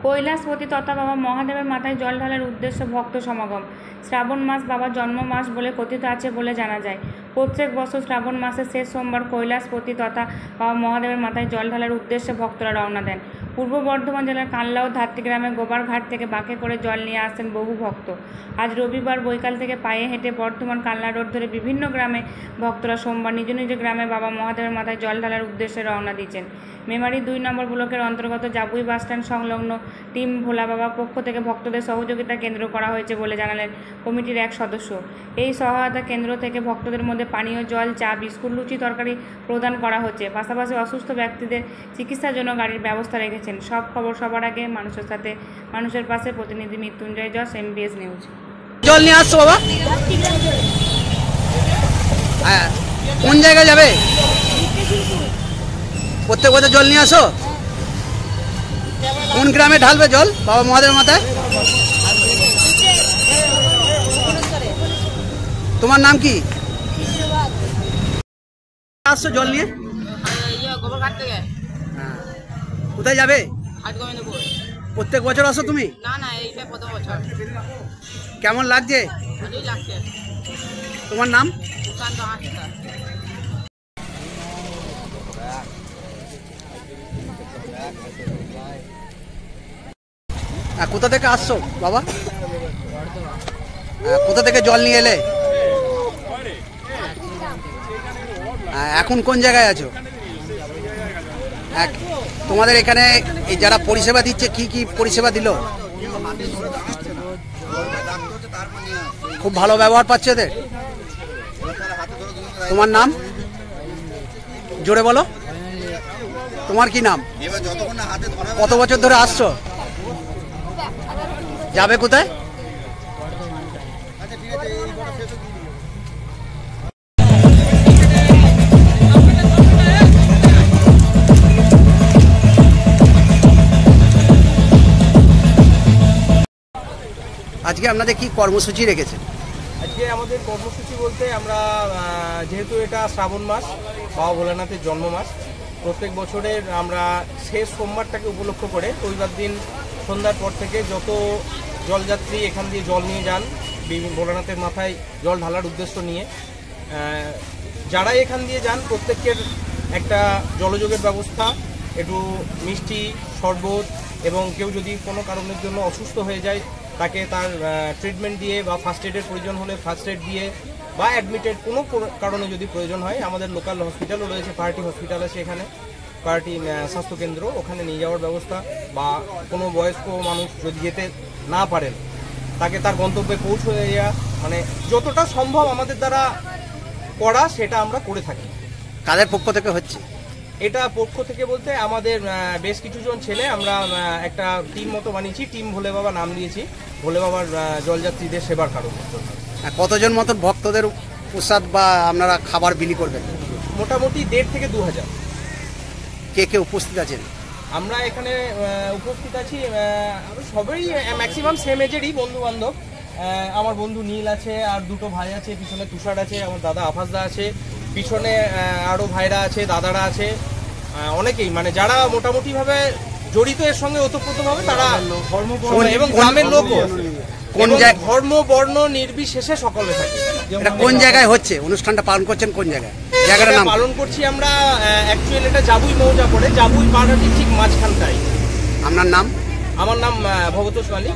কৈলাসপতি তথা বাবা মহাদেবের মাথায় জল ঢালার উদ্দেশ্যে ভক্ত সমাগম। শ্রাবণ মাস বাবার জন্ম মাস বলে কথিত আছে বলে জানা যায়। প্রত্যেক বছর শ্রাবণ মাসের শেষ সোমবার কৈলাসপতি তথা বাবা মহাদেবের মাথায় জল ঢালার উদ্দেশ্যে ভক্তরা রওনা দেন। পূর্ব বর্ধমান জেলার কানলা ও ধাত্রী গ্রামে গোবারঘাট থেকে বাঁকে করে জল নিয়ে আসেন বহু ভক্ত। আজ রবিবার বৈকাল থেকে পায়ে হেঁটে বর্ধমান কানলা রোড ধরে বিভিন্ন গ্রামে ভক্তরা সোমবার নিজ নিজ গ্রামে বাবা মহাদেবের মাথায় জল ঢালার উদ্দেশ্যে রওনা দিয়েছেন। মেমারি 2 নম্বর ব্লকের অন্তর্গত জাবুই বাসস্ট্যান্ড সংলগ্ন টিম ভোলা বাবা পক্ষ থেকে ভক্তদের সহযোগিতা কেন্দ্র করা হয়েছে বলে জানালেন কমিটির এক সদস্য। এই সহায়তা কেন্দ্র থেকে ভক্তদের মধ্যে পানীয় জল, চা, বিস্কুট, লুচি, তরকারি প্রদান করা হচ্ছে। পাশাপাশি অসুস্থ ব্যক্তিদের চিকিৎসার জন্য গাড়ির ব্যবস্থা রেখেছেন। সব খবর সবার আগে মানুষের সাথে, মানুষের পাশে। প্রতিনিধি মৃত্যুঞ্জয় জস, MBS নিউজ। জল নিয়ে আসছো বাবা? হ্যাঁ, কোন জায়গায় যাবে? প্রত্যেক বছর জল নিয়ে আসো? কোন গ্রামে ঢালবে জল বাবা মহাদেবের মাথায়? তোমার নাম কি? আসছো জল নিয়ে? কোথায় যাবে? প্রত্যেক বছর আসো তুমি? না, এইটা প্রথম বছর। কেমন লাগছে? ভালোই লাগছে। তোমার নাম? সুশান্ত হাসদা। কোথা থেকে আসছো বাবা? কোথা থেকে জল নিয়ে এলে? এখন কোন জায়গায় আছো? তোমাদের এখানে যারা পরিষেবা দিচ্ছে কি কি পরিষেবা দিল? খুব ভালো ব্যবহার পাচ্ছে এদের? তোমার নাম জোরে বলো। তোমার কি নাম? কত বছর ধরে আসছো? যাবে কোথায়? আজকে আপনাদের কি কর্মসূচি রেখেছেন? আজকে আমাদের কর্মসূচি বলতে আমরা যেহেতু এটা শ্রাবণ মাস, বাবা ভোলানাথের জন্ম মাস, প্রত্যেক বছরের আমরা শেষ সোমবারটাকে উপলক্ষ করে রবিবার দিন সন্ধ্যার পর থেকে যত জলযাত্রী এখান দিয়ে জল নিয়ে যান ভোলানাথের মাথায় জল ঢালার উদ্দেশ্য নিয়ে, যারা এখান দিয়ে যান প্রত্যেকের একটা জলযোগের ব্যবস্থা, একটু মিষ্টি, শরবত, এবং কেউ যদি কোনো কারণের জন্য অসুস্থ হয়ে যায় তাকে তার ট্রিটমেন্ট দিয়ে বা ফার্স্ট এডের প্রয়োজন হলে ফার্স্ট এড দিয়ে, বা অ্যাডমিটেড কোনো কারণে যদি প্রয়োজন হয় আমাদের লোকাল হসপিটালও রয়েছে, পার্টি হসপিটাল আছে এখানে, পার্টি স্বাস্থ্যকেন্দ্র, ওখানে নিয়ে যাওয়ার ব্যবস্থা, বা কোনো বয়স্ক মানুষ যদি যেতে না পারেন তাকে তার গন্তব্যে পৌঁছে দেওয়া, মানে যতটা সম্ভব আমাদের দ্বারা করা সেটা আমরা করে থাকি। কাদের পক্ষ থেকে হচ্ছে এটা? পক্ষ থেকে বলতে আমাদের বেশ কিছুজন ছেলে আমরা একটা টিম মতো বানিয়েছি, টিম ভোলে বাবা নাম দিয়েছি, ভোলে বাবার জলযাত্রীদের সেবার কারণে। কতজন মতো ভক্তদের প্রসাদ বা আপনারা খাবার বিলি করবেন? মোটামুটি 1,500 থেকে 2,000। কে কে উপস্থিত আছেন? আমরা এখানে উপস্থিত আছি সবাই ম্যাক্সিমাম সেম এজেরই বন্ধু বান্ধব। আমার বন্ধু নীল আছে, আর দুটো ভাই আছে, পিছনে তুষার আছে, আমার দাদা আফাজদা আছে, পিছনে আরও ভাইরা আছে, দাদারা আছে, অনেকেই, মানে যারা মোটামুটিভাবে জড়িত এর সঙ্গে ওতপ্রোতভাবে, তারা ধর্ম এবং গ্রামের লোক, কোন ধর্ম বর্ণ নির্বিশেষে সকলে থাকে। এটা কোন জায়গায় হচ্ছে অনুষ্ঠানটা পালন করছেন? কোন জায়গায়? জায়গাটার নাম পালন করছি আমরা অ্যাকচুয়ালি এটা জাবুই মৌজা পড়ে, জাবুই পাড়াটি ঠিক মাঝখানটাই। আপনার নাম? আমার নাম ভবতোষ মালিক।